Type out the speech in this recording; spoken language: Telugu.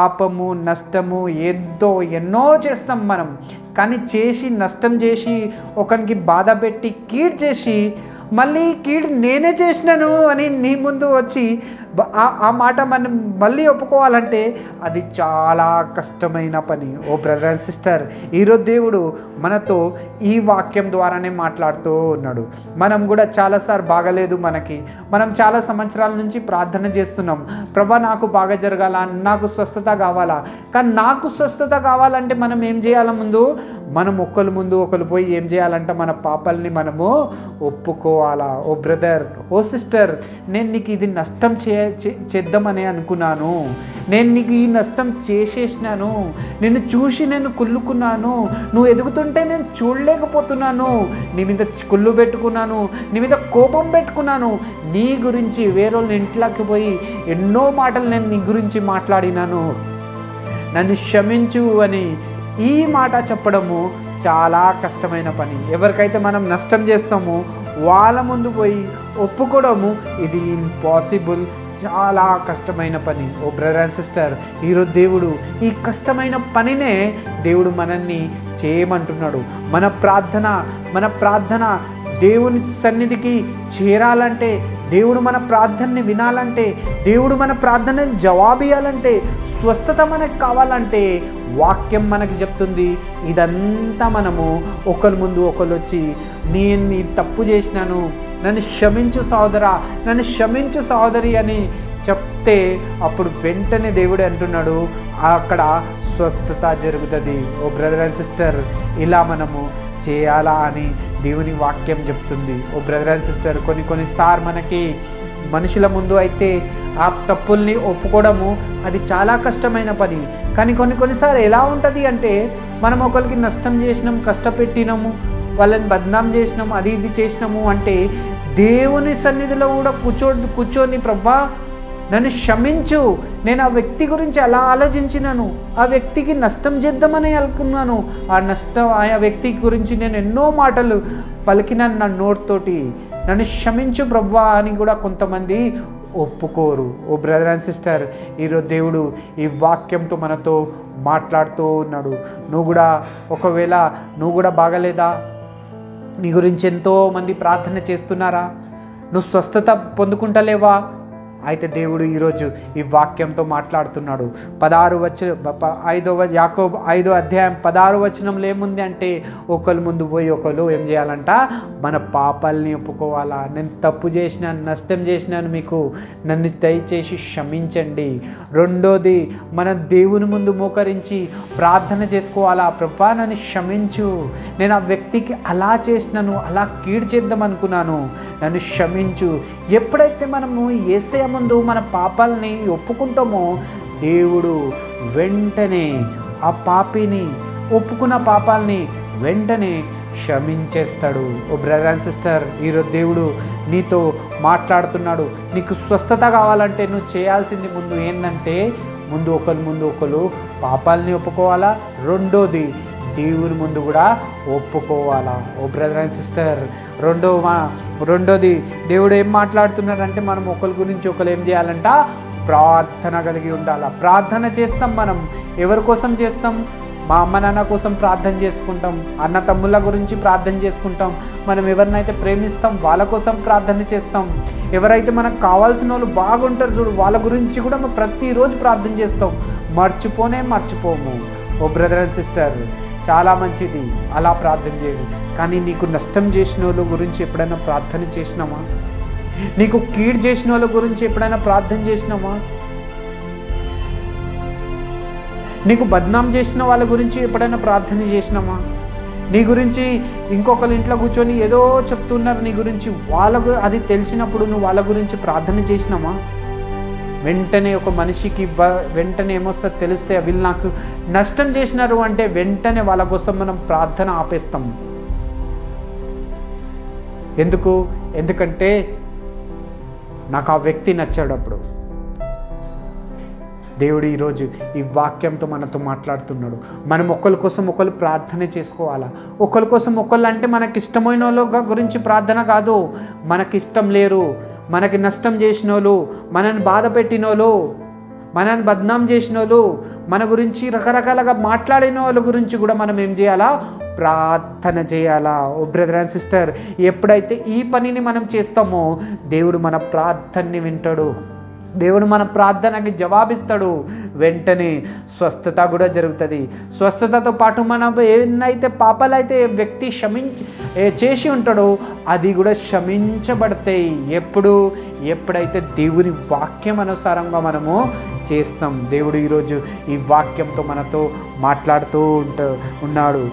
పాపము, నష్టము ఎన్నో చేస్తాం మనం. కానీ చేసి నష్టం చేసి ఒకరికి బాధ పెట్టి కీడు చేసి మళ్ళీ కీడు నేనే చేసినాను అని నీ ముందు వచ్చి ఆ మాట మనం మళ్ళీ ఒప్పుకోవాలంటే అది చాలా కష్టమైన పని. ఓ బ్రదర్ అండ్ సిస్టర్, ఈరోజు దేవుడు మనతో ఈ వాక్యం ద్వారానే మాట్లాడుతూ ఉన్నాడు. మనం కూడా చాలాసార్లు బాగలేదు మనం చాలా సంవత్సరాల నుంచి ప్రార్థన చేస్తున్నాం, ప్రభా నాకు బాగా జరగాల, నాకు స్వస్థత కావాలా. కానీ నాకు స్వస్థత కావాలంటే మనం ఏం చేయాలి? మనం ఒకరి ముందు ఒకరు పోయి ఏం చేయాలంటే మన పాపాలని మనము ఒప్పుకోవాలా. ఓ బ్రదర్, ఓ సిస్టర్, నేను నీకు ఇది నష్టం చేద్దామని అనుకున్నాను, నేను నీకు ఈ నష్టం చేసేసినాను, నిన్ను చూసి నేను కుళ్ళుకున్నాను, నువ్వు ఎదుగుతుంటే నేను చూడలేకపోతున్నాను, నీ మీద కుళ్ళు పెట్టుకున్నాను, నీ మీద కోపం పెట్టుకున్నాను, నీ గురించి వేరేళ్ళ ఇంట్లోకి పోయి ఎన్నో మాటలు నేను నీ గురించి మాట్లాడినాను, నన్ను క్షమించు అని ఈ మాట చెప్పడము చాలా కష్టమైన పని. ఎవరికైతే మనం నష్టం చేస్తామో వాళ్ళ ముందు పోయి ఒప్పుకోవడము ఇది ఇంపాసిబుల్, చాలా కష్టమైన పని. ఓ బ్రదర్ అండ్ సిస్టర్, ఈరోజు దేవుడు ఈ కష్టమైన పనినే దేవుడు మనల్ని చేయమంటున్నాడు. మన ప్రార్థన దేవుని సన్నిధికి చేరాలంటే, దేవుడు మన ప్రార్థనని వినాలంటే, దేవుడు మన ప్రార్థనని జవాబు ఇవ్వాలంటే, స్వస్థత మనకు కావాలంటే వాక్యం మనకి చెప్తుంది. ఇదంతా మనము ఒకరి ముందు ఒకరు వచ్చి నేను ఈ తప్పు చేసినాను, నన్ను క్షమించు సోదరా, నన్ను క్షమించు సోదరి అని చెప్తే అప్పుడు వెంటనే దేవుడు అంటున్నాడు అక్కడ స్వస్థత జరుగుతుంది. ఓ బ్రదర్ అండ్ సిస్టర్, ఇలా మనము చేయాలా అని దేవుని వాక్యం చెప్తుంది. ఓ బ్రదర్ అండ్ సిస్టర్, కొన్నిసార్లు మనకి మనుషుల ముందు అయితే ఆ తప్పుల్ని ఒప్పుకోవడము అది చాలా కష్టమైన పని. కానీ కొన్నిసార్లు ఎలా ఉంటుంది అంటే మనం ఒకరికి నష్టం చేసినాం, కష్టపెట్టినాము, వాళ్ళని బద్నాం చేసినాము, అది ఇది చేసినాము అంటే దేవుని సన్నిధిలో కూడా కూర్చొని ప్రభా నన్ను క్షమించు, నేను ఆ వ్యక్తి గురించి అలా ఆలోచించినాను, ఆ వ్యక్తికి నష్టం చేద్దామని అనుకున్నాను, ఆ వ్యక్తి గురించి నేను ఎన్నో మాటలు పలికినాను నా నోటితోటి, నన్ను క్షమించు ప్రభా అని కూడా కొంతమంది ఒప్పుకోరు. ఓ బ్రదర్ అండ్ సిస్టర్, ఈరోజు దేవుడు ఈ వాక్యంతో మనతో మాట్లాడుతూ ఉన్నాడు. ఒకవేళ నువ్వు కూడా బాగలేదా, నీ గురించి ఎంతోమంది ప్రార్థన చేస్తున్నారా, నువ్వు స్వస్థత పొందుకుంటలేవా, అయితే దేవుడు ఈరోజు ఈ వాక్యంతో మాట్లాడుతున్నాడు. 5వ అధ్యాయం 16 ఏముంది అంటే ఒకరి ముందు పోయి ఒకరు ఏం చేయాలంట, మన పాపాలని ఒప్పుకోవాలా. నేను తప్పు చేసినాను, నష్టం చేసినాను, మీకు నన్ను దయచేసి క్షమించండి. రెండోది, మనం దేవుని ముందు మోకరించి ప్రార్థన చేసుకోవాలా. ప్రభా నన్ను క్షమించు, నేను ఆ వ్యక్తికి అలా చేసినాను, అలా కీడు చేద్దాం అనుకున్నాను, నన్ను క్షమించు. ఎప్పుడైతే మనము యేసయ్య ముందు మన పాపాలని ఒప్పుకుంటామో దేవుడు వెంటనే ఆ పాపిని ఒప్పుకున్న పాపాలని వెంటనే క్షమించేస్తాడు. ఓ బ్రదర్ అండ్ సిస్టర్, ఈరోజు దేవుడు నీతో మాట్లాడుతున్నాడు. నీకు స్వస్థత కావాలంటే నువ్వు చేయాల్సింది ఏంటంటే ఒకరి ముందు ఒకరు పాపాలని ఒప్పుకోవాలా. రెండోది, దేవుని ముందు కూడా ఒప్పుకోవాలా. ఓ బ్రదర్ అండ్ సిస్టర్, రెండోది దేవుడు ఏం మాట్లాడుతున్నాడంటే మనం ఒకరి గురించి ఒకరు ఏం చేయాలంట, ప్రార్థన కలిగి ఉండాలి. ప్రార్థన చేస్తాం. మనం ఎవరి కోసం చేస్తాం? మా అమ్మ నాన్న కోసం ప్రార్థన చేసుకుంటాం, అన్న తమ్ముళ్ళ గురించి ప్రార్థన చేసుకుంటాం, మనం ఎవరినైతే ప్రేమిస్తాం వాళ్ళ కోసం ప్రార్థన చేస్తాం, ఎవరైతే మనకు కావాల్సిన వాళ్ళు బాగుంటారు చూడు వాళ్ళ గురించి కూడా మనం ప్రతిరోజు ప్రార్థన చేస్తాం, మర్చిపోము. ఓ బ్రదర్ అండ్ సిస్టర్, చాలా మంచిది అలా ప్రార్థన చేయండి. కానీ నీకు నష్టం చేసిన వాళ్ళ గురించి ఎప్పుడైనా ప్రార్థన చేసినామా? నీకు కీడు చేసిన వాళ్ళ గురించి ఎప్పుడైనా ప్రార్థన చేసినామా? నీకు బద్నాం చేసిన వాళ్ళ గురించి ఎప్పుడైనా ప్రార్థన చేసినామా? నీ గురించి ఇంకొకరి ఇంట్లో కూర్చొని ఏదో చెప్తున్నారు నీ గురించి, అది తెలిసినప్పుడు నువ్వు వాళ్ళ గురించి ప్రార్థన చేసినామా? వెంటనే ఒక మనిషికి వెంటనే ఏమొస్తుందో తెలిస్తే వీళ్ళు నాకు నష్టం చేసినారు అంటే వెంటనే వాళ్ళ కోసం మనం ప్రార్థన ఆపేస్తాం. ఎందుకంటే నాకు ఆ వ్యక్తి నచ్చాడు. అప్పుడు దేవుడు ఈరోజు ఈ వాక్యంతో మనతో మాట్లాడుతున్నాడు. మనం ఒకరి కోసం ఒకరు ప్రార్థన చేసుకోవాలా. ఒకరి కోసం ఒకళ్ళు అంటే మనకి ఇష్టమైన వాళ్ళ గురించి ప్రార్థన కాదు, మనకి ఇష్టం లేరు, మనకి నష్టం చేసిన వాళ్ళు, మనల్ని బాధ పెట్టిన వాళ్ళు, మనల్ని బద్నాం చేసిన వాళ్ళు, మన గురించి రకరకాలుగా మాట్లాడిన వాళ్ళ గురించి కూడా మనం ఏం చేయాలా? ప్రార్థన చేయాలా. ఓ బ్రదర్ అండ్ సిస్టర్, ఎప్పుడైతే ఈ పనిని మనం చేస్తామో దేవుడు మన ప్రార్థనని వింటాడు, దేవుడు మన ప్రార్థనకి జవాబిస్తాడు. వెంటనే స్వస్థత కూడా జరుగుతుంది. స్వస్థతతో పాటు మనం ఏదైతే పాపాలు అయితే వ్యక్తి చేసి ఉంటాడో అది కూడా క్షమించబడతాయి. ఎప్పుడైతే దేవుని వాక్యం అనుసారంగా మనము చేస్తాం. దేవుడు ఈరోజు ఈ వాక్యంతో మనతో మాట్లాడుతూ ఉన్నాడు.